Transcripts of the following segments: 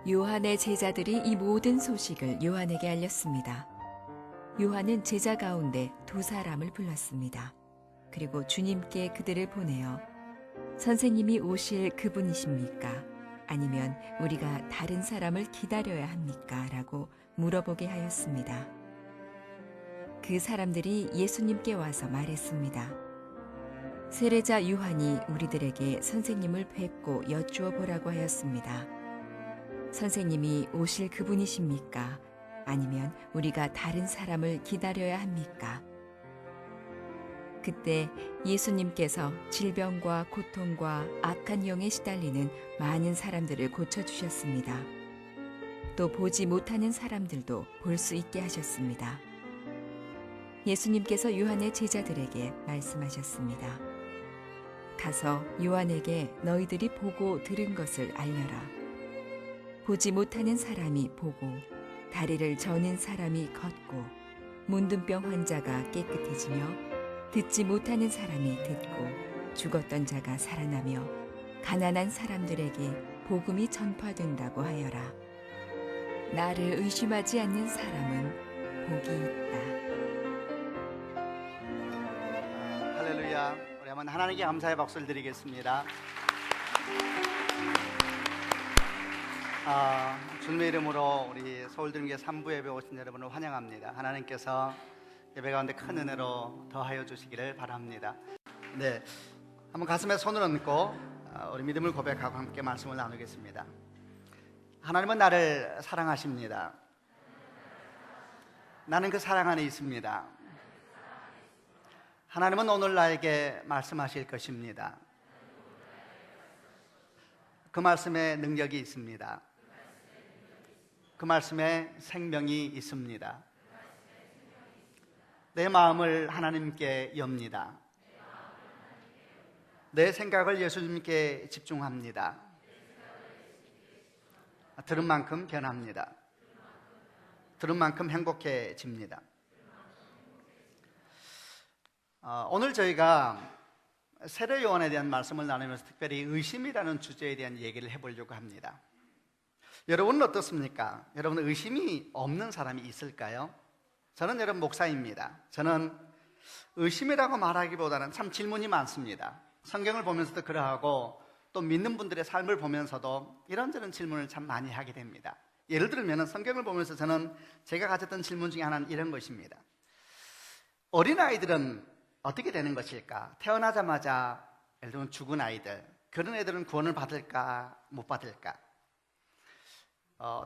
요한의 제자들이 이 모든 소식을 요한에게 알렸습니다. 요한은 제자 가운데 두 사람을 불렀습니다. 그리고 주님께 그들을 보내어 선생님이 오실 그분이십니까? 아니면 우리가 다른 사람을 기다려야 합니까? 라고 물어보게 하였습니다. 그 사람들이 예수님께 와서 말했습니다. 세례자 요한이 우리들에게 선생님을 뵙고 여쭈어 보라고 하였습니다. 선생님이 오실 그분이십니까? 아니면 우리가 다른 사람을 기다려야 합니까? 그때 예수님께서 질병과 고통과 악한 영에 시달리는 많은 사람들을 고쳐주셨습니다. 또 보지 못하는 사람들도 볼 수 있게 하셨습니다. 예수님께서 요한의 제자들에게 말씀하셨습니다. 가서 요한에게 너희들이 보고 들은 것을 알려라. 보지 못하는 사람이 보고 다리를 저는 사람이 걷고 문둥병 환자가 깨끗해지며 듣지 못하는 사람이 듣고 죽었던 자가 살아나며 가난한 사람들에게 복음이 전파된다고 하여라. 나를 의심하지 않는 사람은 복이 있다. 할렐루야. 우리 한번 하나님께 감사의 박수를 드리겠습니다. 주님의 이름으로 우리 서울드림교회 3부 예배 오신 여러분을 환영합니다. 하나님께서 예배 가운데 큰 은혜로 더하여 주시기를 바랍니다. 네, 한번 가슴에 손을 얹고 우리 믿음을 고백하고 함께 말씀을 나누겠습니다. 하나님은 나를 사랑하십니다. 나는 그 사랑 안에 있습니다. 하나님은 오늘 나에게 말씀하실 것입니다. 그 말씀에 능력이 있습니다. 그 말씀에 생명이 있습니다. 내 마음을 하나님께 엽니다. 내 생각을 예수님께 집중합니다. 들은 만큼 변합니다. 들은 만큼 행복해집니다. 오늘 저희가 세례 요한에 대한 말씀을 나누면서 특별히 의심이라는 주제에 대한 얘기를 해보려고 합니다. 여러분은 어떻습니까? 여러분은 의심이 없는 사람이 있을까요? 저는 여러분 목사입니다. 저는 의심이라고 말하기보다는 참 질문이 많습니다. 성경을 보면서도 그러하고 또 믿는 분들의 삶을 보면서도 이런저런 질문을 참 많이 하게 됩니다. 예를 들면 성경을 보면서 저는 제가 가졌던 질문 중에 하나는 이런 것입니다. 어린아이들은 어떻게 되는 것일까? 태어나자마자 예를 들면 죽은 아이들, 그런 애들은 구원을 받을까 못 받을까?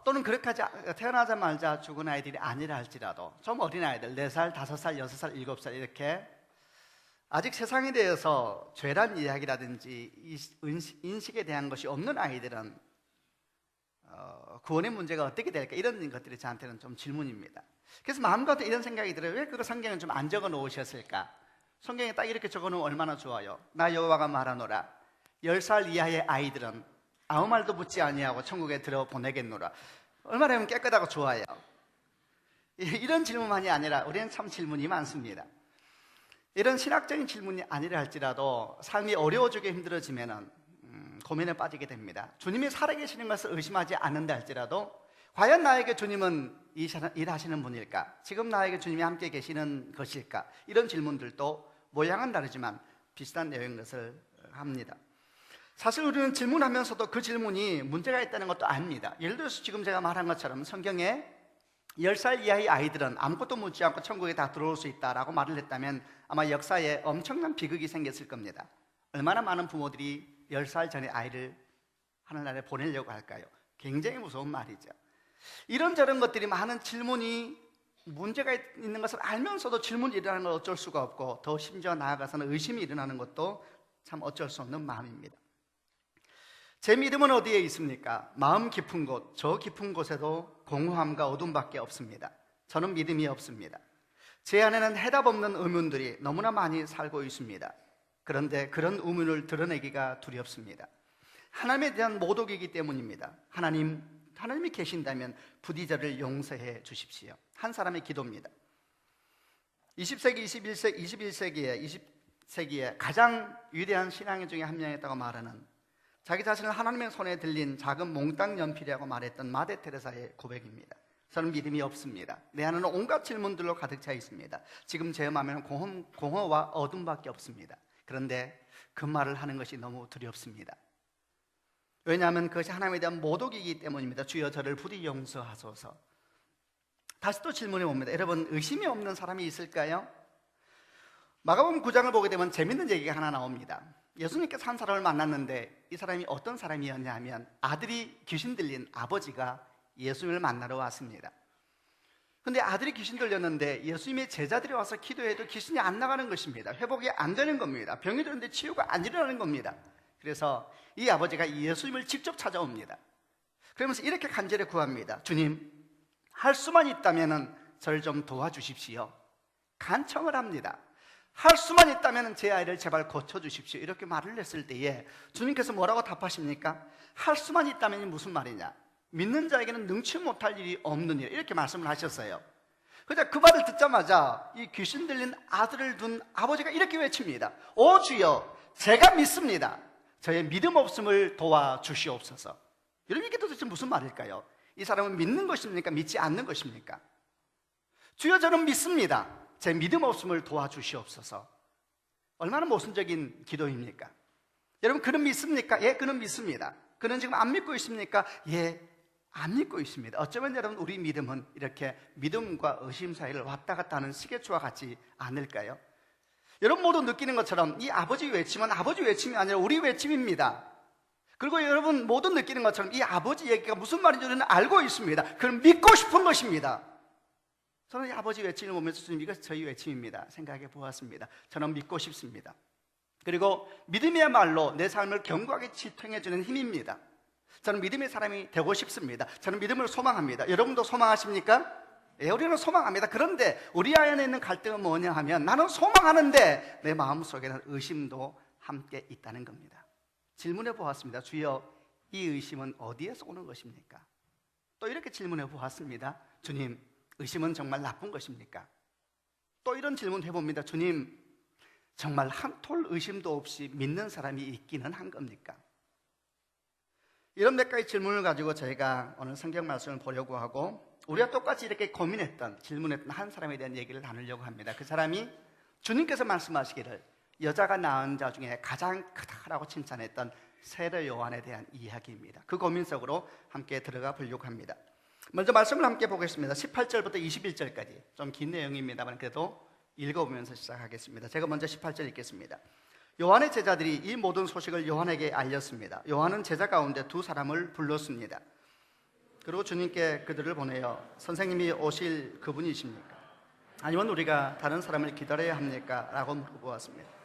또는 그렇게 태어나자마자 죽은 아이들이 아니라 할지라도 좀 어린 아이들 4살, 5살, 6살, 7살 이렇게 아직 세상에 대해서 죄란 이야기라든지 인식에 대한 것이 없는 아이들은 구원의 문제가 어떻게 될까? 이런 것들이 저한테는 좀 질문입니다. 그래서 마음가도 이런 생각이 들어요. 왜 그거 성경에 좀 안 적어 놓으셨을까? 성경에 딱 이렇게 적어 놓으면 얼마나 좋아요. 나 여호와가 말하노라 10살 이하의 아이들은 아무 말도 묻지 아니하고 천국에 들어보내겠노라. 얼마나 하면 깨끗하고 좋아요. 이런 질문만이 아니라 우리는 참 질문이 많습니다. 이런 신학적인 질문이 아니라 할지라도 삶이 어려워지고 힘들어지면 고민에 빠지게 됩니다. 주님이 살아계시는 것을 의심하지 않는다 할지라도 과연 나에게 주님은 일하시는 분일까? 지금 나에게 주님이 함께 계시는 것일까? 이런 질문들도 모양은 다르지만 비슷한 내용인 것을 합니다. 사실 우리는 질문하면서도 그 질문이 문제가 있다는 것도 압니다. 예를 들어서 지금 제가 말한 것처럼 성경에 10살 이하의 아이들은 아무것도 묻지 않고 천국에 다 들어올 수 있다라고 말을 했다면 아마 역사에 엄청난 비극이 생겼을 겁니다. 얼마나 많은 부모들이 10살 전에 아이를 하늘나라에 보내려고 할까요? 굉장히 무서운 말이죠. 이런저런 것들이 많은 질문이 문제가 있는 것을 알면서도 질문이 일어나는 건 어쩔 수가 없고 더 심지어 나아가서는 의심이 일어나는 것도 참 어쩔 수 없는 마음입니다. 제 믿음은 어디에 있습니까? 마음 깊은 곳, 저 깊은 곳에도 공허함과 어둠밖에 없습니다. 저는 믿음이 없습니다. 제 안에는 해답 없는 의문들이 너무나 많이 살고 있습니다. 그런데 그런 의문을 드러내기가 두렵습니다. 하나님에 대한 모독이기 때문입니다. 하나님이 계신다면 부디 저를 용서해 주십시오. 한 사람의 기도입니다. 20세기, 21세기에 가장 위대한 신앙인 중에 한 명이었다고 말하는 자기 자신을 하나님의 손에 들린 작은 몽땅 연필이라고 말했던 마대 테레사의 고백입니다. 저는 믿음이 없습니다. 내 안에는 온갖 질문들로 가득 차 있습니다. 지금 제 마음에는 공허와 어둠밖에 없습니다. 그런데 그 말을 하는 것이 너무 두렵습니다. 왜냐하면 그것이 하나님에 대한 모독이기 때문입니다. 주여 저를 부디 용서하소서. 다시 또 질문해 봅니다. 여러분, 의심이 없는 사람이 있을까요? 마가복음 9장을 보게 되면 재밌는 얘기가 하나 나옵니다. 예수님께서 한 사람을 만났는데 이 사람이 어떤 사람이었냐 하면 아들이 귀신 들린 아버지가 예수님을 만나러 왔습니다. 근데 아들이 귀신 들렸는데 예수님의 제자들이 와서 기도해도 귀신이 안 나가는 것입니다. 회복이 안 되는 겁니다. 병이 들었는데 치유가 안 일어나는 겁니다. 그래서 이 아버지가 예수님을 직접 찾아옵니다. 그러면서 이렇게 간절히 구합니다. 주님, 할 수만 있다면 저를 좀 도와주십시오. 간청을 합니다. 할 수만 있다면 제 아이를 제발 고쳐주십시오. 이렇게 말을 했을 때에 주님께서 뭐라고 답하십니까? 할 수만 있다면 무슨 말이냐? 믿는 자에게는 능치 못할 일이 없는 일, 이렇게 말씀을 하셨어요. 그러자 그 말을 듣자마자 이 귀신 들린 아들을 둔 아버지가 이렇게 외칩니다. 오 주여, 제가 믿습니다. 저의 믿음 없음을 도와주시옵소서. 여러분, 이게 도대체 무슨 말일까요? 이 사람은 믿는 것입니까? 믿지 않는 것입니까? 주여, 저는 믿습니다. 제 믿음 없음을 도와주시옵소서. 얼마나 모순적인 기도입니까? 여러분, 그는 믿습니까? 예, 그는 믿습니다. 그는 지금 안 믿고 있습니까? 예, 안 믿고 있습니다. 어쩌면 여러분, 우리 믿음은 이렇게 믿음과 의심 사이를 왔다 갔다 하는 시계추와 같지 않을까요? 여러분 모두 느끼는 것처럼 이 아버지 외침은 아버지 외침이 아니라 우리 외침입니다. 그리고 여러분 모두 느끼는 것처럼 이 아버지 얘기가 무슨 말인지 우리는 알고 있습니다. 그건 믿고 싶은 것입니다. 저는 이 아버지 외침을 보면서 주님, 이것이 저희 외침입니다 생각해 보았습니다. 저는 믿고 싶습니다. 그리고 믿음이야말로 내 삶을 견고하게 지탱해주는 힘입니다. 저는 믿음의 사람이 되고 싶습니다. 저는 믿음을 소망합니다. 여러분도 소망하십니까? 예, 우리는 소망합니다. 그런데 우리 안에 있는 갈등은 뭐냐 하면 나는 소망하는데 내 마음속에는 의심도 함께 있다는 겁니다. 질문해 보았습니다. 주여, 이 의심은 어디에서 오는 것입니까? 또 이렇게 질문해 보았습니다. 주님, 의심은 정말 나쁜 것입니까? 또 이런 질문 해봅니다. 주님, 정말 한 톨 의심도 없이 믿는 사람이 있기는 한 겁니까? 이런 몇 가지 질문을 가지고 저희가 오늘 성경 말씀을 보려고 하고, 우리가 똑같이 이렇게 고민했던, 질문했던 한 사람에 대한 얘기를 나누려고 합니다. 그 사람이 주님께서 말씀하시기를 여자가 낳은 자 중에 가장 크다라고 칭찬했던 세례 요한에 대한 이야기입니다. 그 고민 속으로 함께 들어가 보려고 합니다. 먼저 말씀을 함께 보겠습니다. 18절부터 21절까지 좀 긴 내용입니다만 그래도 읽어보면서 시작하겠습니다. 제가 먼저 18절 읽겠습니다. 요한의 제자들이 이 모든 소식을 요한에게 알렸습니다. 요한은 제자 가운데 두 사람을 불렀습니다. 그리고 주님께 그들을 보내어 선생님이 오실 그분이십니까? 아니면 우리가 다른 사람을 기다려야 합니까? 라고 물어보았습니다.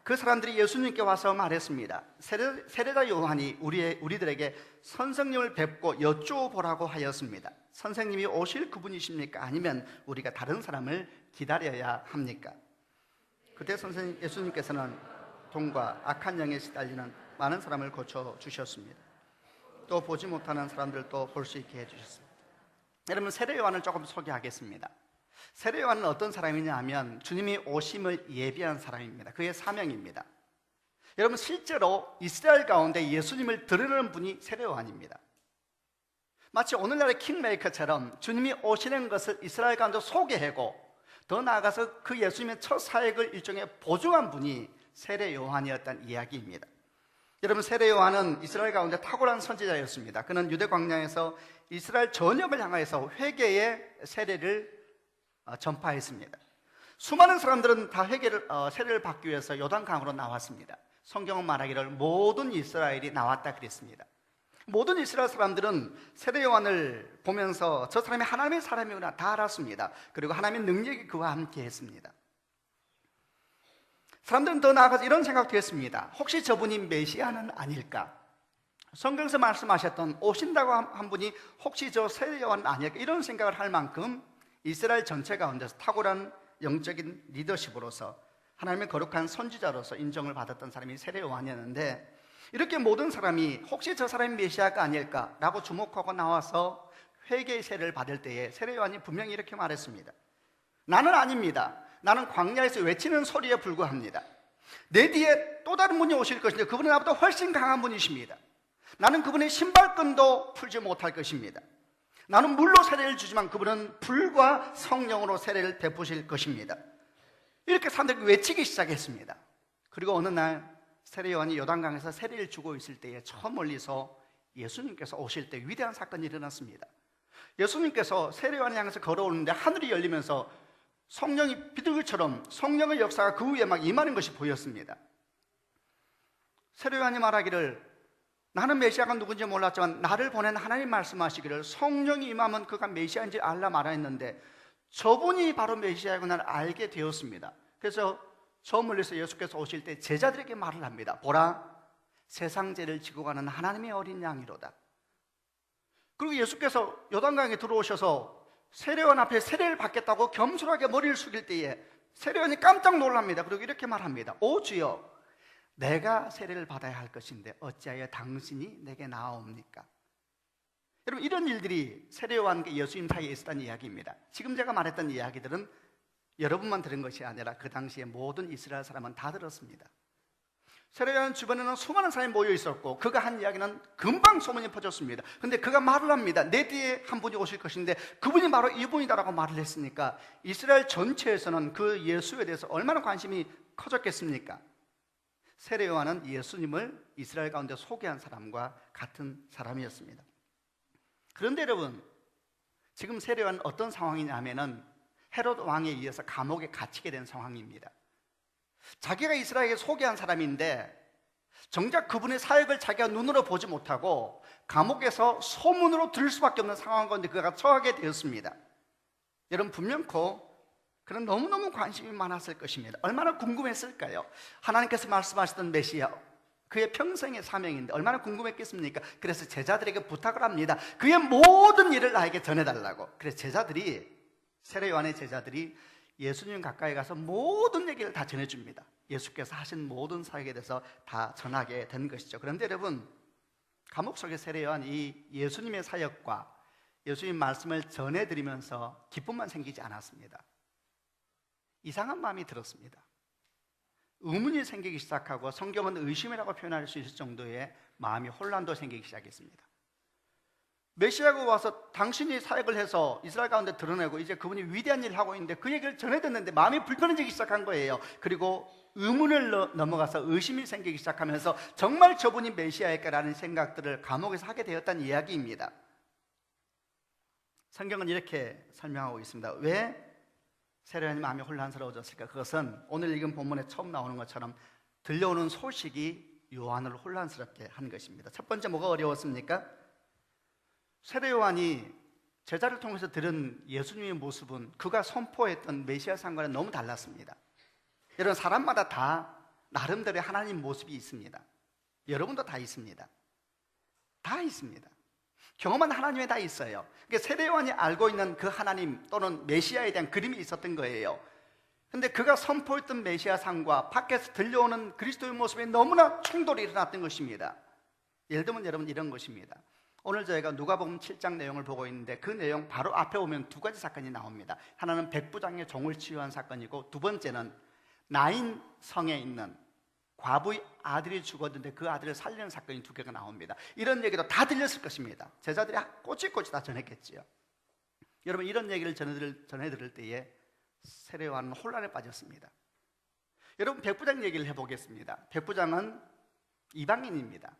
그 사람들이 예수님께 와서 말했습니다. 세례자 요한이 우리들에게 선생님을 뵙고 여쭈어보라고 하였습니다. 선생님이 오실 그분이십니까? 아니면 우리가 다른 사람을 기다려야 합니까? 그때 예수님께서는 동과 악한 영에 시달리는 많은 사람을 고쳐주셨습니다. 또 보지 못하는 사람들도 볼 수 있게 해주셨습니다. 여러분, 세례 요한을 조금 소개하겠습니다. 세례 요한은 어떤 사람이냐 하면 주님이 오심을 예비한 사람입니다. 그의 사명입니다. 여러분, 실제로 이스라엘 가운데 예수님을 드러내는 분이 세례 요한입니다. 마치 오늘날의 킹메이커처럼 주님이 오시는 것을 이스라엘 가운데 소개하고 더 나아가서 그 예수님의 첫 사역을 일종의 보증한 분이 세례 요한이었다는 이야기입니다. 여러분, 세례 요한은 이스라엘 가운데 탁월한 선지자였습니다. 그는 유대 광야에서 이스라엘 전역을 향하여서 회개의 세례를 전파했습니다. 수많은 사람들은 다 세례를 받기 위해서 요단강으로 나왔습니다. 성경은 말하기를 모든 이스라엘이 나왔다 그랬습니다. 모든 이스라엘 사람들은 세례 요한을 보면서 저 사람이 하나님의 사람이구나 다 알았습니다. 그리고 하나님의 능력이 그와 함께 했습니다. 사람들은 더 나아가서 이런 생각도 했습니다. 혹시 저분이 메시아는 아닐까? 성경에서 말씀하셨던 오신다고 한 분이 혹시 저 세례 요한은 아닐까? 이런 생각을 할 만큼 이스라엘 전체 가운데서 탁월한 영적인 리더십으로서 하나님의 거룩한 선지자로서 인정을 받았던 사람이 세례 요한이었는데, 이렇게 모든 사람이 혹시 저 사람이 메시아가 아닐까라고 주목하고 나와서 회개의 세례를 받을 때에 세례 요한이 분명히 이렇게 말했습니다. 나는 아닙니다. 나는 광야에서 외치는 소리에 불과합니다. 내 뒤에 또 다른 분이 오실 것인데 그분은 나보다 훨씬 강한 분이십니다. 나는 그분의 신발끈도 풀지 못할 것입니다. 나는 물로 세례를 주지만 그분은 불과 성령으로 세례를 베푸실 것입니다. 이렇게 사람들이 외치기 시작했습니다. 그리고 어느 날 세례 요한이 요단강에서 세례를 주고 있을 때에 저 멀리서 예수님께서 오실 때 위대한 사건이 일어났습니다. 예수님께서 세례 요한을 향해서 걸어오는데 하늘이 열리면서 성령이 비둘기처럼 성령의 역사가 그 위에 막 임하는 것이 보였습니다. 세례 요한이 말하기를 나는 메시아가 누군지 몰랐지만 나를 보낸 하나님 말씀하시기를 성령이 임하면 그가 메시아인지 알라 말아 했는데 저분이 바로 메시아이고 나를 알게 되었습니다. 그래서 저 멀리서 예수께서 오실 때 제자들에게 말을 합니다. 보라, 세상 죄를 지고 가는 하나님의 어린 양이로다. 그리고 예수께서 요단강에 들어오셔서 세례요한 앞에 세례를 받겠다고 겸손하게 머리를 숙일 때에 세례요한이 깜짝 놀랍니다. 그리고 이렇게 말합니다. 오 주여, 내가 세례를 받아야 할 것인데 어찌하여 당신이 내게 나아옵니까? 여러분, 이런 일들이 세례요한과 예수님 사이에 있었다는 이야기입니다. 지금 제가 말했던 이야기들은 여러분만 들은 것이 아니라 그 당시에 모든 이스라엘 사람은 다 들었습니다. 세례요한 주변에는 수많은 사람이 모여 있었고 그가 한 이야기는 금방 소문이 퍼졌습니다. 근데 그가 말을 합니다. 내 뒤에 한 분이 오실 것인데 그분이 바로 이분이다라고 말을 했으니까 이스라엘 전체에서는 그 예수에 대해서 얼마나 관심이 커졌겠습니까? 세례요한은 예수님을 이스라엘 가운데 소개한 사람과 같은 사람이었습니다. 그런데 여러분, 지금 세례요한은 어떤 상황이냐면은 헤롯 왕에 의해서 감옥에 갇히게 된 상황입니다. 자기가 이스라엘에게 소개한 사람인데 정작 그분의 사역을 자기가 눈으로 보지 못하고 감옥에서 소문으로 들을 수밖에 없는 상황 가운데 그가 처하게 되었습니다. 여러분, 분명코 그는 너무너무 관심이 많았을 것입니다. 얼마나 궁금했을까요? 하나님께서 말씀하시던 메시아, 그의 평생의 사명인데 얼마나 궁금했겠습니까? 그래서 제자들에게 부탁을 합니다. 그의 모든 일을 나에게 전해달라고. 그래서 세례 요한의 제자들이 예수님 가까이 가서 모든 얘기를 다 전해줍니다. 예수께서 하신 모든 사역에 대해서 다 전하게 된 것이죠. 그런데 여러분, 감옥 속의 세례 요한이 예수님의 사역과 예수님 말씀을 전해드리면서 기쁨만 생기지 않았습니다. 이상한 마음이 들었습니다. 의문이 생기기 시작하고 성경은 의심이라고 표현할 수 있을 정도의 마음이 혼란도 생기기 시작했습니다. 메시아가 와서 당신이 사역을 해서 이스라엘 가운데 드러내고 이제 그분이 위대한 일을 하고 있는데 그 얘기를 전해 듣는데 마음이 불편해지기 시작한 거예요. 그리고 의문을 넘어가서 의심이 생기기 시작하면서 정말 저분이 메시아일까라는 생각들을 감옥에서 하게 되었다는 이야기입니다. 성경은 이렇게 설명하고 있습니다. 왜 세례요한이 마음이 혼란스러워졌을까? 그것은 오늘 읽은 본문에 처음 나오는 것처럼 들려오는 소식이 요한을 혼란스럽게 한 것입니다. 첫 번째, 뭐가 어려웠습니까? 세례요한이 제자를 통해서 들은 예수님의 모습은 그가 선포했던 메시아 상과는 너무 달랐습니다. 여러분, 사람마다 다 나름대로의 하나님 모습이 있습니다. 여러분도 다 있습니다. 다 있습니다. 경험한 하나님에 다 있어요. 그러니까 세례요한이 알고 있는 그 하나님 또는 메시아에 대한 그림이 있었던 거예요. 근데 그가 선포했던 메시아 상과 밖에서 들려오는 그리스도의 모습에 너무나 충돌이 일어났던 것입니다. 예를 들면 여러분, 이런 것입니다. 오늘 저희가 누가복음 7장 내용을 보고 있는데 그 내용 바로 앞에 오면 두 가지 사건이 나옵니다. 하나는 백부장의 종을 치유한 사건이고 두 번째는 나인 성에 있는 과부의 아들이 죽었는데 그 아들을 살리는 사건이 두 개가 나옵니다. 이런 얘기도 다 들렸을 것입니다. 제자들이 꼬치꼬치 다 전했겠지요. 여러분, 이런 얘기를 전해 들을 때에 세례요한은 혼란에 빠졌습니다. 여러분, 백부장 얘기를 해보겠습니다. 백부장은 이방인입니다.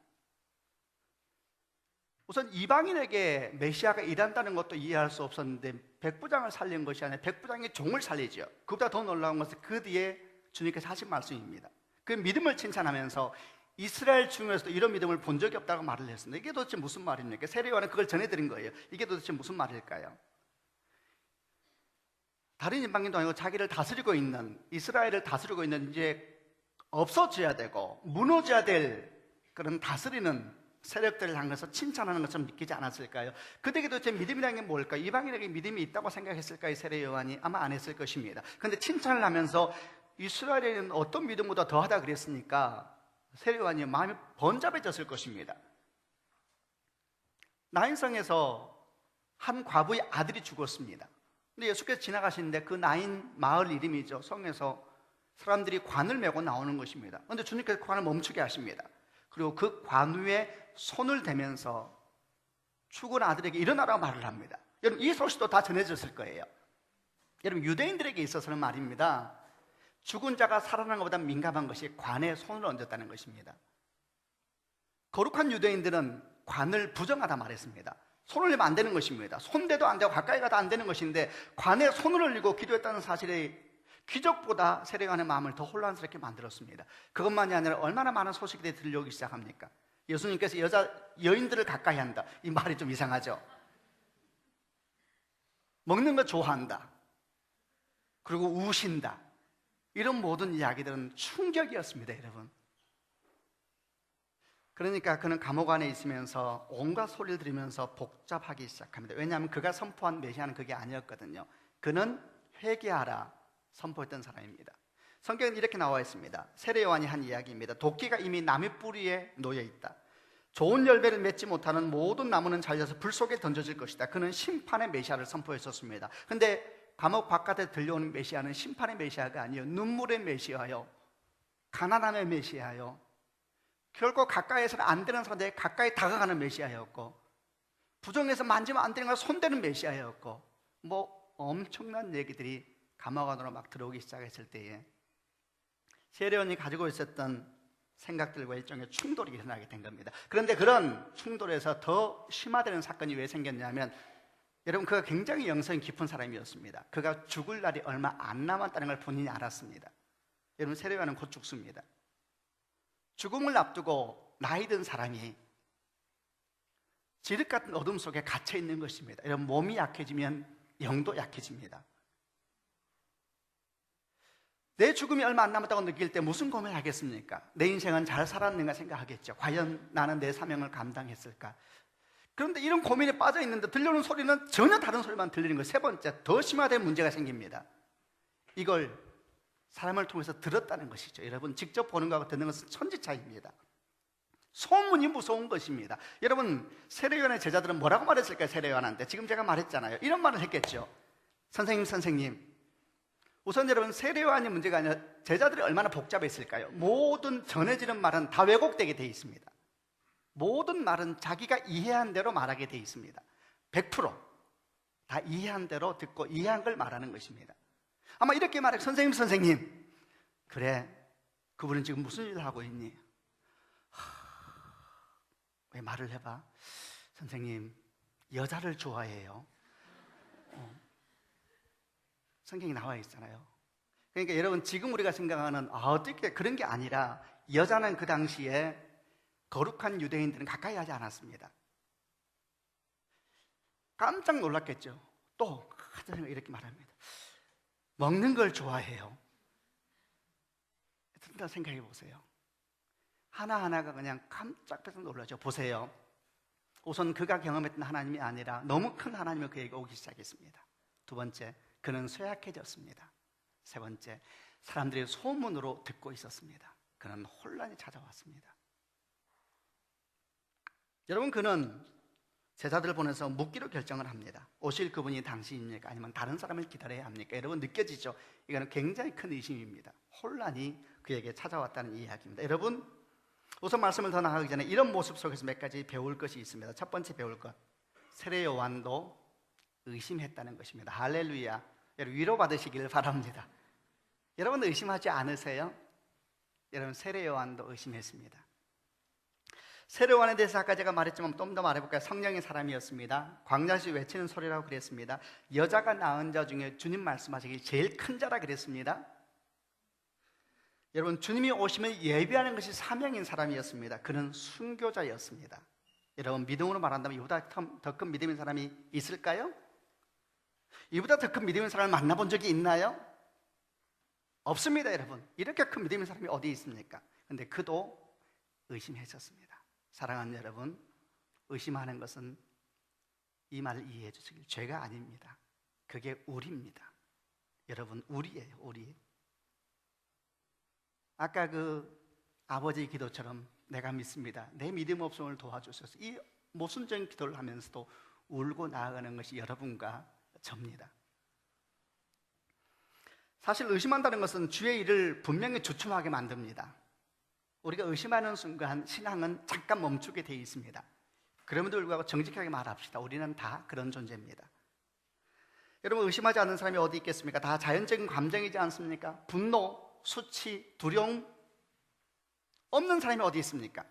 우선 이방인에게 메시아가 일한다는 것도 이해할 수 없었는데 백부장을 살린 것이 아니라 백부장의 종을 살리죠. 그보다 더 놀라운 것은 그 뒤에 주님께서 하신 말씀입니다. 그 믿음을 칭찬하면서 이스라엘 중에서도 이런 믿음을 본 적이 없다고 말을 했습니다. 이게 도대체 무슨 말입니까? 세례요한은 그걸 전해드린 거예요. 이게 도대체 무슨 말일까요? 다른 이방인도 아니고 자기를 다스리고 있는, 이스라엘을 다스리고 있는 이제 없어져야 되고 무너져야 될 그런 다스리는 세력들을 향해서 칭찬하는 것처럼 믿기지 않았을까요? 그들에게 도대체 믿음이라는 게 뭘까요? 이방인에게 믿음이 있다고 생각했을까요? 세례요한이 아마 안 했을 것입니다. 그런데 칭찬을 하면서 이스라엘에는 어떤 믿음보다 더하다 그랬으니까 세례요한이 마음이 번잡해졌을 것입니다. 나인성에서 한 과부의 아들이 죽었습니다. 근데 예수께서 지나가시는데 그 나인 마을 이름이죠. 성에서 사람들이 관을 메고 나오는 것입니다. 그런데 주님께서 관을 멈추게 하십니다. 그리고 그 관 위에 손을 대면서 죽은 아들에게 일어나라고 말을 합니다. 여러분, 이 소식도 다 전해졌을 거예요. 여러분, 유대인들에게 있어서는 말입니다, 죽은 자가 살아나는 것보다 민감한 것이 관에 손을 얹었다는 것입니다. 거룩한 유대인들은 관을 부정하다 말했습니다. 손을 내면 안 되는 것입니다. 손대도 안 되고 가까이 가도 안 되는 것인데 관에 손을 올리고 기도했다는 사실이 기적보다 세례요한의 마음을 더 혼란스럽게 만들었습니다. 그것만이 아니라 얼마나 많은 소식들이 들려오기 시작합니까? 예수님께서 여인들을 가까이 한다, 이 말이 좀 이상하죠. 먹는 거 좋아한다, 그리고 우신다, 이런 모든 이야기들은 충격이었습니다, 여러분. 그러니까 그는 감옥 안에 있으면서 온갖 소리를 들으면서 복잡하기 시작합니다. 왜냐하면 그가 선포한 메시아는 그게 아니었거든요. 그는 회개하라 선포했던 사람입니다. 성경에 이렇게 나와 있습니다. 세례 요한이 한 이야기입니다. 도끼가 이미 나무 뿌리에 놓여 있다. 좋은 열매를 맺지 못하는 모든 나무는 잘려서 불 속에 던져질 것이다. 그는 심판의 메시아를 선포했었습니다. 근데 감옥 바깥에 들려오는 메시아는 심판의 메시아가 아니에요. 눈물의 메시아요, 가난함의 메시아요, 결코 가까이에서는 안 되는 사람들에게 가까이 다가가는 메시아였고, 부정해서 만지면 안 되는 걸 손대는 메시아였고, 뭐 엄청난 얘기들이 감옥 안으로 막 들어오기 시작했을 때에 세례요한이 가지고 있었던 생각들과 일종의 충돌이 일어나게 된 겁니다. 그런데 그런 충돌에서 더 심화되는 사건이 왜 생겼냐면, 여러분, 그가 굉장히 영성이 깊은 사람이었습니다. 그가 죽을 날이 얼마 안 남았다는 걸 본인이 알았습니다. 여러분, 세례요한은 곧 죽습니다. 죽음을 앞두고 나이 든 사람이 지륵 같은 어둠 속에 갇혀 있는 것입니다. 이런 몸이 약해지면 영도 약해집니다. 내 죽음이 얼마 안 남았다고 느낄 때 무슨 고민을 하겠습니까? 내 인생은 잘 살았는가 생각하겠죠. 과연 나는 내 사명을 감당했을까? 그런데 이런 고민에 빠져 있는데 들려오는 소리는 전혀 다른 소리만 들리는 거예요. 세 번째, 더 심화된 문제가 생깁니다. 이걸 사람을 통해서 들었다는 것이죠. 여러분, 직접 보는 것과 듣는 것은 천지 차이입니다. 소문이 무서운 것입니다. 여러분, 세례요한의 제자들은 뭐라고 말했을까요? 세례요한한테 지금 제가 말했잖아요. 이런 말을 했겠죠. 선생님, 우선 여러분, 세례요한의 문제가 아니라 제자들이 얼마나 복잡했을까요? 모든 전해지는 말은 다 왜곡되게 돼 있습니다. 모든 말은 자기가 이해한 대로 말하게 돼 있습니다. 100%다 이해한 대로 듣고 이해한 걸 말하는 것입니다. 아마 이렇게 말해, 선생님, 그래, 그분은 지금 무슨 일을 하고 있니? 왜 말을 해봐? 선생님, 여자를 좋아해요. 성경이 나와 있잖아요. 그러니까 여러분, 지금 우리가 생각하는 어떻게 그런 게 아니라, 여자는 그 당시에 거룩한 유대인들은 가까이 하지 않았습니다. 깜짝 놀랐겠죠. 또 이렇게 말합니다. 먹는 걸 좋아해요. 일단 생각해 보세요. 하나하나가 그냥 깜짝해서 놀라죠. 보세요. 우선 그가 경험했던 하나님이 아니라 너무 큰 하나님이 그에게 오기 시작했습니다. 두 번째, 그는 쇠약해졌습니다. 세 번째, 사람들이 소문으로 듣고 있었습니다. 그는 혼란이 찾아왔습니다. 여러분, 그는 제자들을 보내서 묻기로 결정을 합니다. 오실 그분이 당신입니까? 아니면 다른 사람을 기다려야 합니까? 여러분, 느껴지죠? 이거는 굉장히 큰 의심입니다. 혼란이 그에게 찾아왔다는 이야기입니다. 여러분, 우선 말씀을 더 나가기 전에 이런 모습 속에서 몇 가지 배울 것이 있습니다. 첫 번째 배울 것, 세례 요한도 의심했다는 것입니다. 할렐루야. 여러분, 위로받으시기를 바랍니다. 여러분, 의심하지 않으세요? 여러분, 세례 요한도 의심했습니다. 세례 요한에 대해서 아까 제가 말했지만 좀 더 말해볼까요? 성령의 사람이었습니다. 광야시 외치는 소리라고 그랬습니다. 여자가 낳은 자 중에 주님 말씀하시길 제일 큰 자라 그랬습니다. 여러분, 주님이 오시면 예비하는 것이 사명인 사람이었습니다. 그는 순교자였습니다. 여러분, 믿음으로 말한다면 이보다 더 큰 믿음인 사람이 있을까요? 이보다 더 큰 믿음인 사람을 만나본 적이 있나요? 없습니다. 여러분, 이렇게 큰 믿음인 사람이 어디 있습니까? 근데 그도 의심했었습니다. 사랑하는 여러분, 의심하는 것은 이 말을 이해해 주시길, 죄가 아닙니다. 그게 우리입니다. 여러분, 우리예요, 우리. 아까 그 아버지 기도처럼 내가 믿습니다, 내 믿음 없음을 도와주셔서, 이 모순적인 기도를 하면서도 울고 나아가는 것이 여러분과 접니다. 사실 의심한다는 것은 주의 일을 분명히 주춤하게 만듭니다. 우리가 의심하는 순간 신앙은 잠깐 멈추게 되어 있습니다. 그럼에도 불구하고 정직하게 말합시다. 우리는 다 그런 존재입니다. 여러분, 의심하지 않는 사람이 어디 있겠습니까? 다 자연적인 감정이지 않습니까? 분노, 수치, 두려움 없는 사람이 어디 있습니까?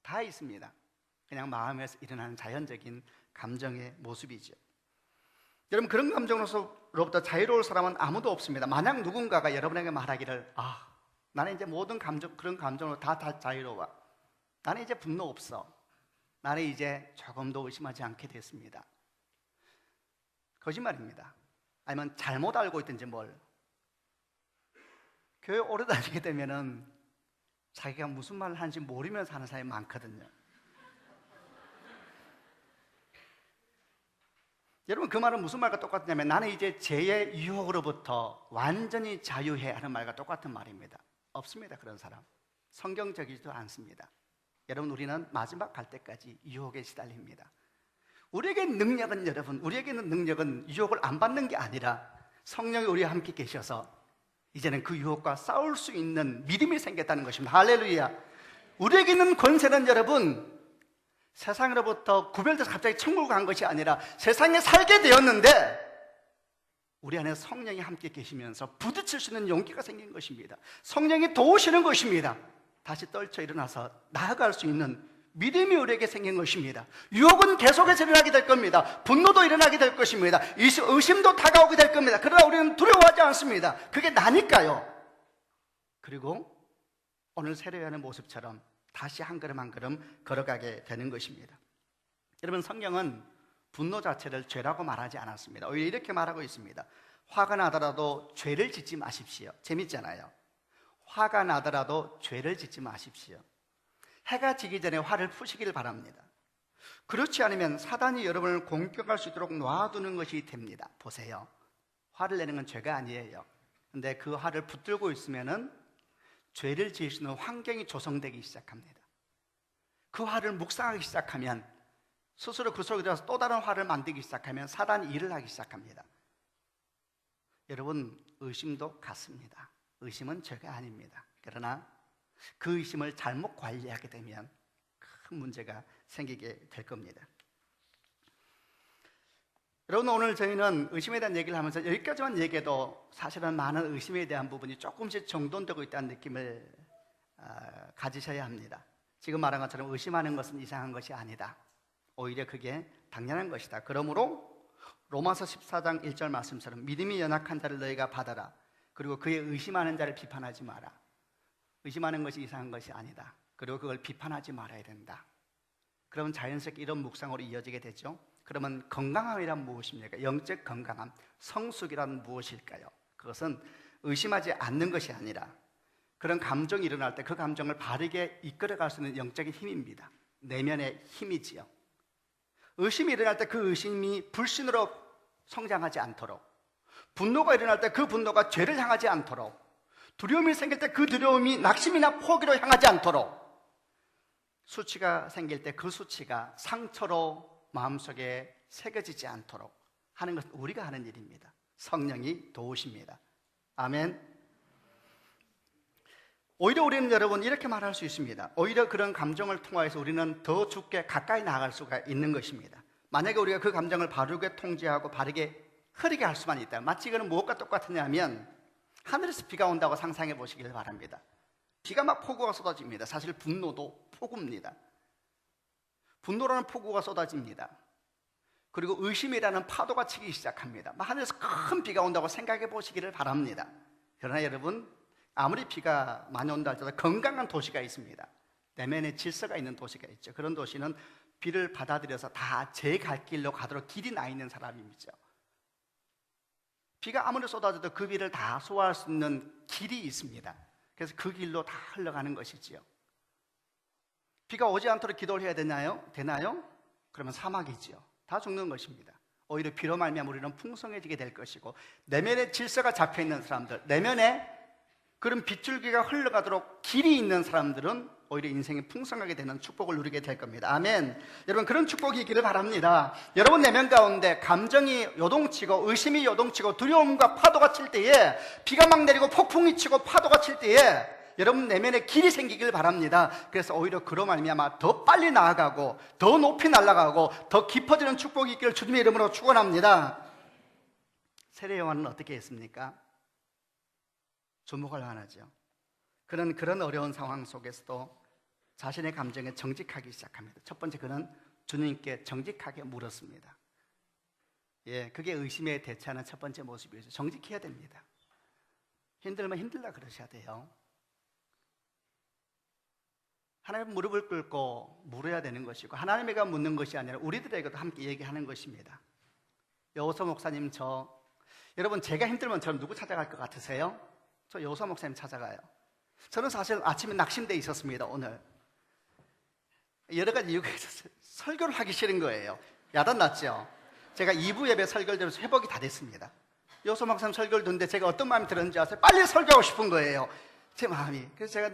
다 있습니다. 그냥 마음에서 일어나는 자연적인 감정의 모습이죠. 여러분, 그런 감정으로부터 자유로울 사람은 아무도 없습니다. 만약 누군가가 여러분에게 말하기를 나는 이제 모든 그런 감정으로 다 자유로워, 나는 이제 분노 없어, 나는 이제 조금도 의심하지 않게 됐습니다, 거짓말입니다. 아니면 잘못 알고 있든지 교회 오래 다니게 되면은 자기가 무슨 말을 하는지 모르면서 하는 사람이 많거든요. 여러분, 그 말은 무슨 말과 똑같냐면 나는 이제 죄의 유혹으로부터 완전히 자유해 하는 말과 똑같은 말입니다. 없습니다, 그런 사람. 성경적이지도 않습니다. 여러분, 우리는 마지막 갈 때까지 유혹에 시달립니다. 우리에게는 능력은 유혹을 안 받는 게 아니라 성령이 우리와 함께 계셔서 이제는 그 유혹과 싸울 수 있는 믿음이 생겼다는 것입니다. 할렐루야. 우리에게 있는 권세는 여러분, 세상으로부터 구별돼서 갑자기 천국을 간 것이 아니라 세상에 살게 되었는데 우리 안에 성령이 함께 계시면서 부딪힐 수 있는 용기가 생긴 것입니다. 성령이 도우시는 것입니다. 다시 떨쳐 일어나서 나아갈 수 있는 믿음이 우리에게 생긴 것입니다. 유혹은 계속해서 일어나게 될 겁니다. 분노도 일어나게 될 것입니다. 의심도 다가오게 될 겁니다. 그러나 우리는 두려워하지 않습니다. 그게 나니까요. 그리고 오늘 세례요한의 모습처럼 다시 한 걸음 한 걸음 걸어가게 되는 것입니다. 여러분, 성경은 분노 자체를 죄라고 말하지 않았습니다. 오히려 이렇게 말하고 있습니다. 화가 나더라도 죄를 짓지 마십시오. 재밌잖아요. 화가 나더라도 죄를 짓지 마십시오. 해가 지기 전에 화를 푸시길 바랍니다. 그렇지 않으면 사단이 여러분을 공격할 수 있도록 놔두는 것이 됩니다. 보세요, 화를 내는 건 죄가 아니에요. 근데 그 화를 붙들고 있으면은 죄를 지을 수 있는 환경이 조성되기 시작합니다. 그 화를 묵상하기 시작하면, 스스로 그 속에 들어서 또 다른 화를 만들기 시작하면 사단이 일을 하기 시작합니다. 여러분, 의심도 같습니다. 의심은 죄가 아닙니다. 그러나 그 의심을 잘못 관리하게 되면 큰 문제가 생기게 될 겁니다. 여러분, 오늘 저희는 의심에 대한 얘기를 하면서 여기까지만 얘기해도 사실은 많은 의심에 대한 부분이 조금씩 정돈되고 있다는 느낌을 가지셔야 합니다. 지금 말한 것처럼 의심하는 것은 이상한 것이 아니다. 오히려 그게 당연한 것이다. 그러므로 로마서 14장 1절 말씀처럼 믿음이 연약한 자를 너희가 받아라. 그리고 그의 의심하는 자를 비판하지 마라. 의심하는 것이 이상한 것이 아니다. 그리고 그걸 비판하지 말아야 된다. 그러면 자연스럽게 이런 묵상으로 이어지게 되죠. 그러면 건강함이란 무엇입니까? 영적 건강함, 성숙이란 무엇일까요? 그것은 의심하지 않는 것이 아니라 그런 감정이 일어날 때 그 감정을 바르게 이끌어갈 수 있는 영적인 힘입니다. 내면의 힘이지요. 의심이 일어날 때 그 의심이 불신으로 성장하지 않도록, 분노가 일어날 때 그 분노가 죄를 향하지 않도록, 두려움이 생길 때 그 두려움이 낙심이나 포기로 향하지 않도록, 수치가 생길 때 그 수치가 상처로 마음속에 새겨지지 않도록 하는 것은 우리가 하는 일입니다. 성령이 도우십니다. 아멘. 오히려 우리는 여러분 이렇게 말할 수 있습니다. 오히려 그런 감정을 통하여서 우리는 더 주께 가까이 나아갈 수가 있는 것입니다. 만약에 우리가 그 감정을 바르게 통제하고 바르게 흐르게 할 수만 있다. 마치 이거는 무엇과 똑같으냐면 하늘에서 비가 온다고 상상해 보시길 바랍니다. 비가 막 폭우가 쏟아집니다. 사실 분노도 폭우입니다. 분노라는 폭우가 쏟아집니다. 그리고 의심이라는 파도가 치기 시작합니다. 하늘에서 큰 비가 온다고 생각해 보시기를 바랍니다. 그러나 여러분, 아무리 비가 많이 온다 할지라도 건강한 도시가 있습니다. 내면에 질서가 있는 도시가 있죠. 그런 도시는 비를 받아들여서 다 제 갈 길로 가도록 길이 나 있는 사람이죠. 비가 아무리 쏟아져도 그 비를 다 소화할 수 있는 길이 있습니다. 그래서 그 길로 다 흘러가는 것이지요. 비가 오지 않도록 기도를 해야 되나요? 그러면 사막이지요. 다 죽는 것입니다. 오히려 비로 말미암아 우리는 풍성해지게 될 것이고, 내면의 질서가 잡혀있는 사람들, 내면에 그런 빗줄기가 흘러가도록 길이 있는 사람들은 오히려 인생이 풍성하게 되는 축복을 누리게 될 겁니다. 아멘. 여러분, 그런 축복이 있기를 바랍니다. 여러분 내면 가운데 감정이 요동치고 의심이 요동치고 두려움과 파도가 칠 때에, 비가 막 내리고 폭풍이 치고 파도가 칠 때에 여러분 내면에 길이 생기길 바랍니다. 그래서 오히려 그로 말미암아 더 빨리 나아가고 더 높이 날아가고 더 깊어지는 축복이 있기를 주님의 이름으로 축원합니다. 세례 요한은 어떻게 했습니까? 주목을 안 하죠. 그런 어려운 상황 속에서도 자신의 감정에 정직하기 시작합니다. 첫 번째, 그는 주님께 정직하게 물었습니다. 예, 그게 의심에 대처하는 첫 번째 모습이죠. 정직해야 됩니다. 힘들면 힘들다 그러셔야 돼요. 하나님 무릎을 꿇고 물어야 되는 것이고, 하나님에게 묻는 것이 아니라 우리들에게도 함께 얘기하는 것입니다. 여호사 목사님, 여러분 제가 힘들면 저는 누구 찾아갈 것 같으세요? 저 여호사 목사님 찾아가요. 저는 사실 아침에 낙심돼 있었습니다. 오늘 여러 가지 이유가 있었어요. 설교를 하기 싫은 거예요. 야단 났죠. 제가 2부 예배 설교를 들으면서 회복이 다 됐습니다. 여호사 목사님 설교를 듣는데 제가 어떤 마음이 들었는지 아세요? 빨리 설교하고 싶은 거예요, 제 마음이. 그래서 제가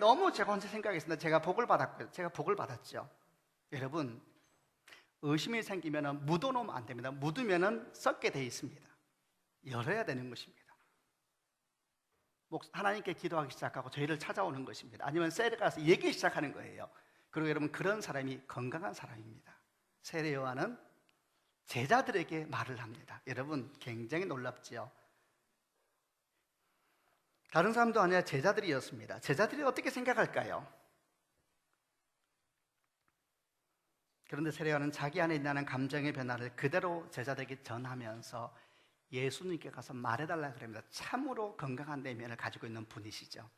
혼자 생각했습니다. 제가 복을 받았고요. 제가 복을 받았죠. 여러분, 의심이 생기면 묻어놓으면 안 됩니다. 묻으면 썩게 돼 있습니다. 열어야 되는 것입니다. 하나님께 기도하기 시작하고 저희를 찾아오는 것입니다. 아니면 셀에 가서 얘기 시작하는 거예요. 그리고 여러분, 그런 사람이 건강한 사람입니다. 세례 요한은 제자들에게 말을 합니다. 여러분, 굉장히 놀랍지요. 다른 사람도 아니라 제자들이었습니다. 제자들이 어떻게 생각할까요? 그런데 세례 요한은 자기 안에 있는 감정의 변화를 그대로 제자들에게 전하면서 예수님께 가서 말해달라 그럽니다. 참으로 건강한 내면을 가지고 있는 분이시죠.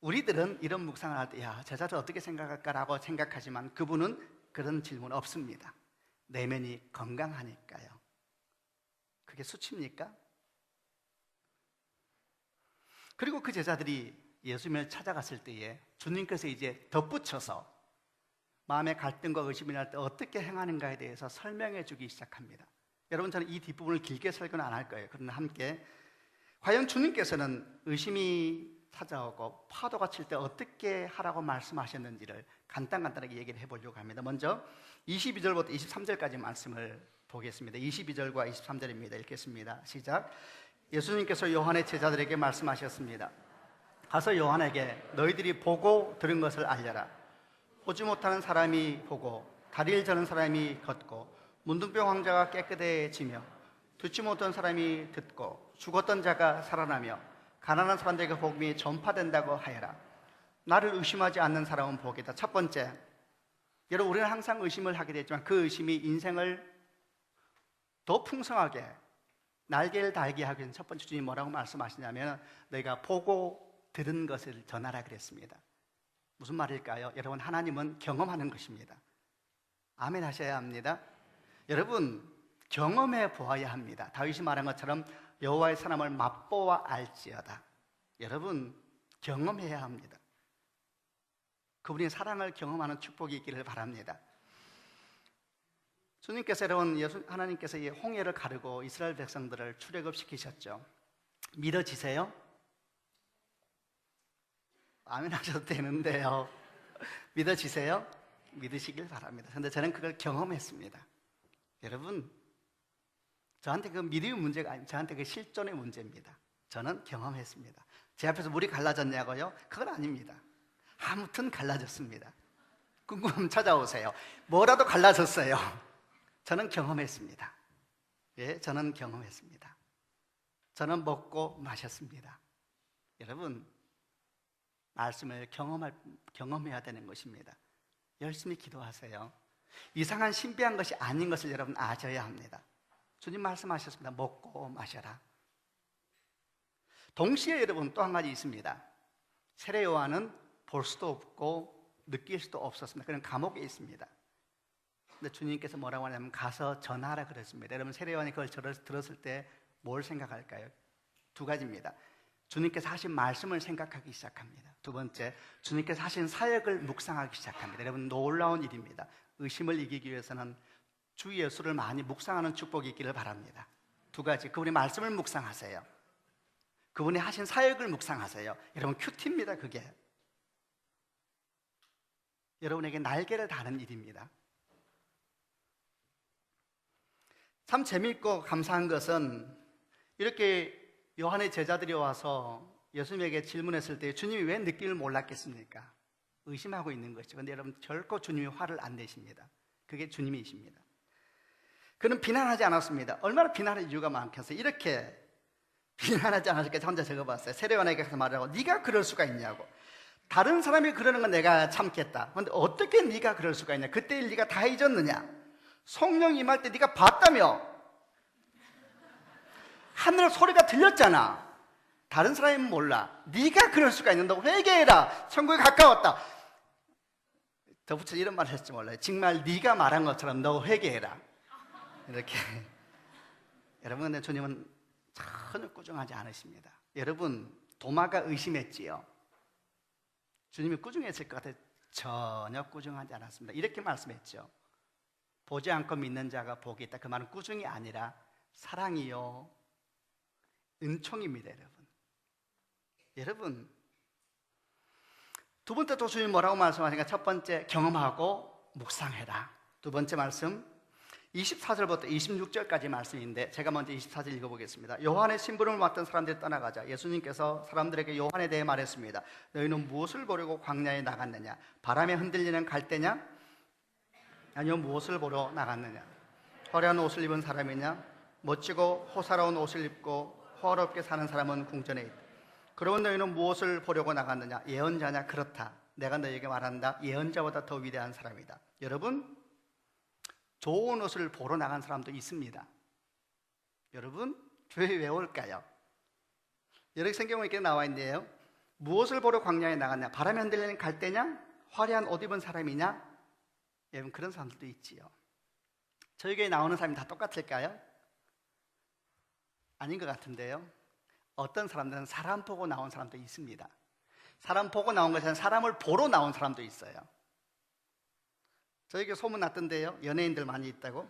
우리들은 이런 묵상을 할 때, 제자들 어떻게 생각할까라고 생각하지만 그분은 그런 질문 없습니다. 내면이 건강하니까요. 그게 수치입니까? 그리고 그 제자들이 예수님을 찾아갔을 때에 주님께서 이제 덧붙여서 마음의 갈등과 의심이 날 때 어떻게 행하는가에 대해서 설명해 주기 시작합니다. 여러분, 저는 이 뒷부분을 길게 설교는 안 할 거예요. 그러나 함께, 과연 주님께서는 의심이 찾아오고 파도가 칠 때 어떻게 하라고 말씀하셨는지를 간단하게 얘기를 해보려고 합니다. 먼저 22절부터 23절까지 말씀을 보겠습니다. 22절과 23절입니다. 읽겠습니다. 시작. 예수님께서 요한의 제자들에게 말씀하셨습니다. 가서 요한에게 너희들이 보고 들은 것을 알려라. 보지 못하는 사람이 보고 다리를 저는 사람이 걷고 문둥병 환자가 깨끗해지며 듣지 못한 사람이 듣고 죽었던 자가 살아나며 가난한 사람들에게 복음이 전파된다고 하여라. 나를 의심하지 않는 사람은 복이다. 첫 번째, 여러분, 우리는 항상 의심을 하게 되지만 그 의심이 인생을 더 풍성하게 날개를 달게 하기 위해서 첫 번째, 주님이 뭐라고 말씀하시냐면 너희가 보고 들은 것을 전하라 그랬습니다. 무슨 말일까요? 여러분, 하나님은 경험하는 것입니다. 아멘 하셔야 합니다. 여러분, 경험해 보아야 합니다. 다윗이 말한 것처럼 여호와의 사람을 맛보아 알지어다. 여러분, 경험해야 합니다. 그분의 사랑을 경험하는 축복이 있기를 바랍니다. 주님께서, 여러분, 하나님께서 이 홍해를 가르고 이스라엘 백성들을 출애굽시키셨죠. 믿어지세요? 아멘 하셔도 되는데요. 믿어지세요? 믿으시길 바랍니다. 그런데 저는 그걸 경험했습니다. 여러분, 저한테 그 믿음의 문제가 아니고 저한테 그 실존의 문제입니다. 저는 경험했습니다. 제 앞에서 물이 갈라졌냐고요? 그건 아닙니다. 아무튼 갈라졌습니다. 궁금하면 찾아오세요. 뭐라도 갈라졌어요. 저는 경험했습니다. 예, 저는 경험했습니다. 저는 먹고 마셨습니다. 여러분, 말씀을 경험해야 되는 것입니다. 열심히 기도하세요. 이상한 신비한 것이 아닌 것을 여러분 아셔야 합니다. 주님 말씀하셨습니다. 먹고 마셔라. 동시에 여러분 또 한 가지 있습니다. 세례 요한은 볼 수도 없고 느낄 수도 없었습니다. 그는 감옥에 있습니다. 근데 주님께서 뭐라고 하냐면 가서 전하라 그랬습니다. 여러분, 세례 요한이 그걸 들었을 때 뭘 생각할까요? 두 가지입니다. 주님께서 하신 말씀을 생각하기 시작합니다. 두 번째, 주님께서 하신 사역을 묵상하기 시작합니다. 여러분, 놀라운 일입니다. 의심을 이기기 위해서는 주 예수를 많이 묵상하는 축복이 있기를 바랍니다. 두 가지, 그분의 말씀을 묵상하세요. 그분이 하신 사역을 묵상하세요. 여러분 큐티입니다. 그게 여러분에게 날개를 다는 일입니다. 참 재미있고 감사한 것은 이렇게 요한의 제자들이 와서 예수님에게 질문했을 때 주님이 왜 느낌을 몰랐겠습니까? 의심하고 있는 것이죠. 그런데 여러분 결코 주님이 화를 안 내십니다. 그게 주님이십니다. 그는 비난하지 않았습니다. 얼마나 비난할 이유가 많겠어요. 이렇게 비난하지 않았을까 혼자 적어봤어요. 세례요한에게 가서 말하고 네가 그럴 수가 있냐고. 다른 사람이 그러는 건 내가 참겠다. 그런데 어떻게 네가 그럴 수가 있냐. 그때 일 네가 다 잊었느냐. 성령 임할 때 네가 봤다며. 하늘 소리가 들렸잖아. 다른 사람은 몰라. 네가 그럴 수가 있는다고 회개해라. 천국에 가까웠다. 덧붙여 이런 말을 했을지 몰라요. 정말 네가 말한 것처럼 너 회개해라. 이렇게. 여러분 근데 주님은 전혀 꾸중하지 않으십니다. 여러분 도마가 의심했지요. 주님이 꾸중했을 것 같아요. 전혀 꾸중하지 않았습니다. 이렇게 말씀했죠. 보지 않고 믿는 자가 복이 있다. 그 말은 꾸중이 아니라 사랑이요 은총입니다. 여러분 두 번째 또 주님이 뭐라고 말씀하시니까 첫 번째 경험하고 묵상해라. 두 번째 말씀 24절부터 26절까지 말씀인데 제가 먼저 24절 읽어보겠습니다. 요한의 심부름을 맡은 사람들이 떠나가자 예수님께서 사람들에게 요한에 대해 말했습니다. 너희는 무엇을 보려고 광야에 나갔느냐? 바람에 흔들리는 갈대냐? 아니요, 무엇을 보러 나갔느냐? 화려한 옷을 입은 사람이냐? 멋지고 호사로운 옷을 입고 호화롭게 사는 사람은 궁전에 있다. 그러면 너희는 무엇을 보려고 나갔느냐? 예언자냐? 그렇다. 내가 너희에게 말한다. 예언자보다 더 위대한 사람이다. 여러분 좋은 옷을 보러 나간 사람도 있습니다. 여러분 왜 올까요? 여러 성경에 이렇게 나와 있는데요. 무엇을 보러 광야에 나갔냐? 바람에 흔들리는 갈대냐? 화려한 옷 입은 사람이냐? 여러분 그런 사람들도 있지요. 저희 교회에 나오는 사람이 다 똑같을까요? 아닌 것 같은데요. 어떤 사람들은 사람 보고 나온 사람도 있습니다. 사람 보고 나온 것이 아니라 사람을 보러 나온 사람도 있어요. 저에게 소문 났던데요. 연예인들 많이 있다고.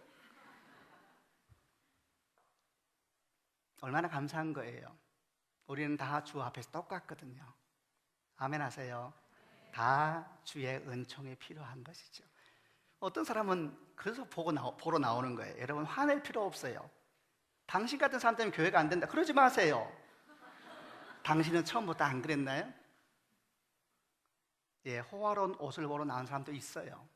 얼마나 감사한 거예요. 우리는 다 주 앞에서 똑같거든요. 아멘 하세요. 다 주의 은총이 필요한 것이죠. 어떤 사람은 그래서 보러 나오는 거예요. 여러분 화낼 필요 없어요. 당신 같은 사람 때문에 교회가 안 된다 그러지 마세요. 당신은 처음부터 안 그랬나요? 예, 호화로운 옷을 보러 나온 사람도 있어요.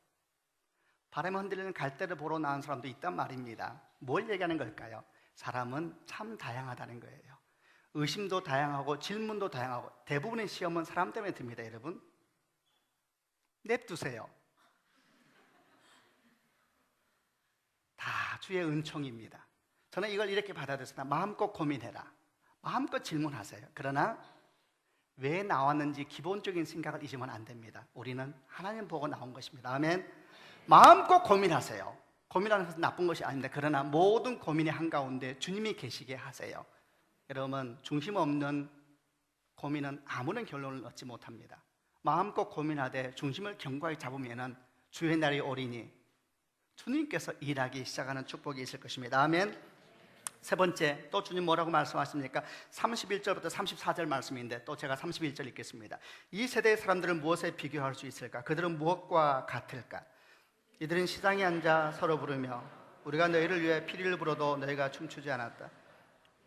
바람에 흔들리는 갈대를 보러 나온 사람도 있단 말입니다. 뭘 얘기하는 걸까요? 사람은 참 다양하다는 거예요. 의심도 다양하고 질문도 다양하고 대부분의 시험은 사람 때문에 듭니다. 여러분 냅두세요. 다 주의 은총입니다. 저는 이걸 이렇게 받아들였습니다. 마음껏 고민해라. 마음껏 질문하세요. 그러나 왜 나왔는지 기본적인 생각을 잊으면 안 됩니다. 우리는 하나님 보고 나온 것입니다. 아멘. 마음껏 고민하세요. 고민하는 것은 나쁜 것이 아닙니다. 그러나 모든 고민의 한가운데 주님이 계시게 하세요. 여러분 중심 없는 고민은 아무런 결론을 얻지 못합니다. 마음껏 고민하되 중심을 견고하게 잡으면 주의 날이 오리니 주님께서 일하기 시작하는 축복이 있을 것입니다. 아멘. 세 번째 또 주님 뭐라고 말씀하십니까? 31절부터 34절 말씀인데 또 제가 31절 읽겠습니다. 이 세대의 사람들을 무엇에 비교할 수 있을까? 그들은 무엇과 같을까? 이들은 시장에 앉아 서로 부르며 우리가 너희를 위해 피리를 불어도 너희가 춤추지 않았다.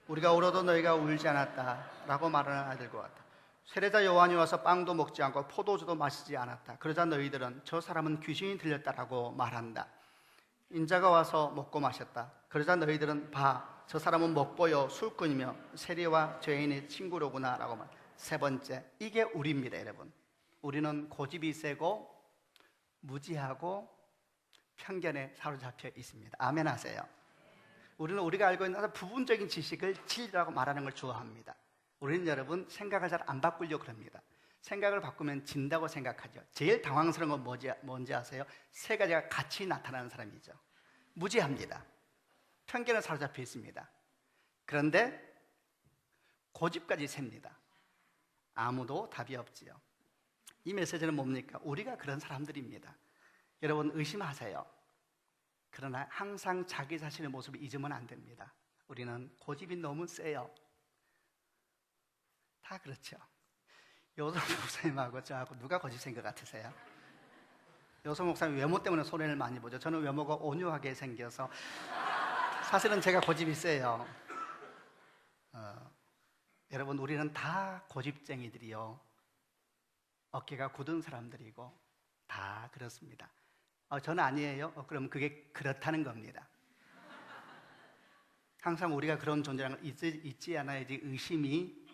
우리가 울어도 너희가 울지 않았다 라고 말하는 아이들과 같다. 세례자 요한이 와서 빵도 먹지 않고 포도주도 마시지 않았다. 그러자 너희들은 저 사람은 귀신이 들렸다라고 말한다. 인자가 와서 먹고 마셨다. 그러자 너희들은 봐, 저 사람은 먹보여 술꾼이며 세리와 죄인의 친구로구나 라고 말. 세 번째, 이게 우리입니다. 여러분 우리는 고집이 세고 무지하고 편견에 사로잡혀 있습니다. 아멘 하세요. 우리는 우리가 알고 있는 부분적인 지식을 진리라고 말하는 걸 좋아합니다. 우리는 여러분 생각을 잘 안 바꾸려고 합니다. 생각을 바꾸면 진다고 생각하죠. 제일 당황스러운 건 뭔지 아세요? 세 가지가 같이 나타나는 사람이죠. 무지합니다. 편견에 사로잡혀 있습니다. 그런데 고집까지 셉니다. 아무도 답이 없지요. 이 메시지는 뭡니까? 우리가 그런 사람들입니다. 여러분 의심하세요. 그러나 항상 자기 자신의 모습을 잊으면 안 됩니다. 우리는 고집이 너무 세요. 다 그렇죠. 요소 목사님하고 저하고 누가 거짓인 것 같으세요? 요소 목사님 외모 때문에 손해를 많이 보죠. 저는 외모가 온유하게 생겨서 사실은 제가 고집이 세요. 여러분, 우리는 다 고집쟁이들이요, 어깨가 굳은 사람들이고 다 그렇습니다. 저는 아니에요. 그럼 그게 그렇다는 겁니다. 항상 우리가 그런 존재라는 걸 잊지 않아야지 의심이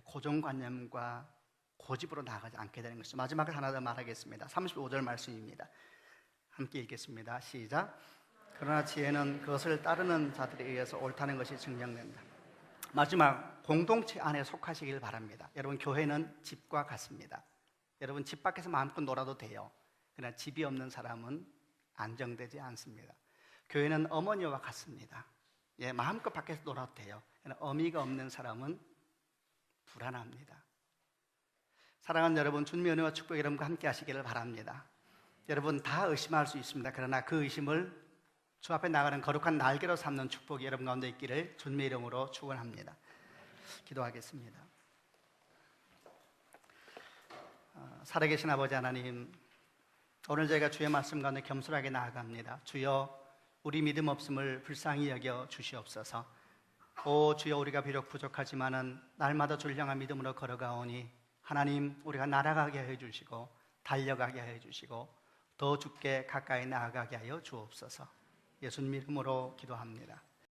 고정관념과 고집으로 나가지 않게 되는 것이죠. 마지막에 하나 더 말하겠습니다. 35절 말씀입니다. 함께 읽겠습니다. 시작. 그러나 지혜는 그것을 따르는 자들에 의해서 옳다는 것이 증명된다. 마지막, 공동체 안에 속하시길 바랍니다. 여러분, 교회는 집과 같습니다. 여러분, 집 밖에서 마음껏 놀아도 돼요. 그러나 집이 없는 사람은 안정되지 않습니다. 교회는 어머니와 같습니다. 마음껏 밖에서 놀아도 돼요. 그러나 어미가 없는 사람은 불안합니다. 사랑하는 여러분, 주님의 은혜와 축복 여러분과 함께 하시기를 바랍니다. 여러분, 다 의심할 수 있습니다. 그러나 그 의심을 주 앞에 나가는 거룩한 날개로 삼는 축복이 여러분 가운데 있기를 주님의 이름으로 축원합니다. 기도하겠습니다. 살아계신 아버지 하나님, 오늘 저희가 주의 말씀 가운데 겸손하게 나아갑니다. 주여, 우리 믿음 없음을 불쌍히 여겨 주시옵소서. 오 주여, 우리가 비록 부족하지만은 날마다 주를 향한 믿음으로 걸어가오니 하나님, 우리가 날아가게 해 주시고 달려가게 해 주시고 더 주께 가까이 나아가게 하여 주옵소서. 예수님 이름으로 기도합니다.